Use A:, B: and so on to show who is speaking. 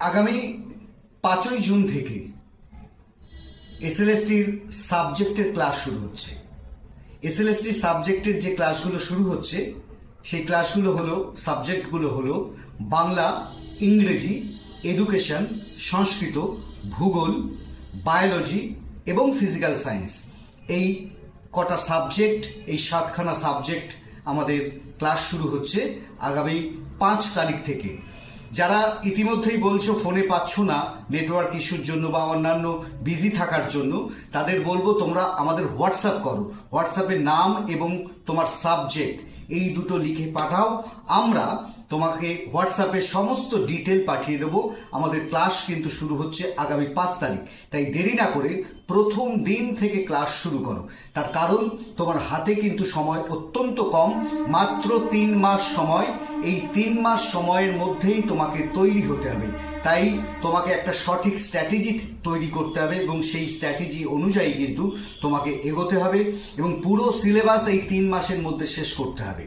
A: আগামী 5ই জুন থেকে এসএলএসটির সাবজেক্টের ক্লাস শুরু হচ্ছে। এসএলএসটির সাবজেক্টের যে ক্লাসগুলো শুরু হচ্ছে সেই ক্লাসগুলো হলো, সাবজেক্টগুলো হলো বাংলা, ইংরেজি, এডুকেশন, সংস্কৃত, ভূগোল, বায়োলজি এবং ফিজিক্যাল সায়েন্স। এই কটা সাবজেক্ট, এই 7খানা সাবজেক্ট আমাদের ক্লাস শুরু হচ্ছে আগামী 5 তারিখ থেকে। যারা ইতিমধ্যেই বলছো ফোনে পাচ্ছ না নেটওয়ার্ক ইস্যুর জন্য বা অন্যান্য বিজি থাকার জন্য, তাদের বলবো তোমরা আমাদের হোয়াটসঅ্যাপ করো। হোয়াটসঅ্যাপে নাম এবং তোমার সাবজেক্ট এই দুটো লিখে পাঠাও, আমরা তোমাকে হোয়াটসঅ্যাপে সমস্ত ডিটেল পাঠিয়ে দেবো। আমাদের ক্লাস কিন্তু শুরু হচ্ছে আগামী 5 তারিখ, তাই দেরি না করে প্রথম দিন থেকে ক্লাস শুরু করো। তার কারণ তোমার হাতে কিন্তু সময় অত্যন্ত কম, মাত্র 3 মাস সময়। এই 3 মাস সময়ের মধ্যেই তোমাকে তৈরি হতে হবে, তাই তোমাকে একটা সঠিক স্ট্র্যাটেজি তৈরি করতে হবে এবং সেই স্ট্র্যাটেজি অনুযায়ী কিন্তু তোমাকে এগোতে হবে এবং পুরো সিলেবাস এই 3 মাসের মধ্যে শেষ করতে হবে।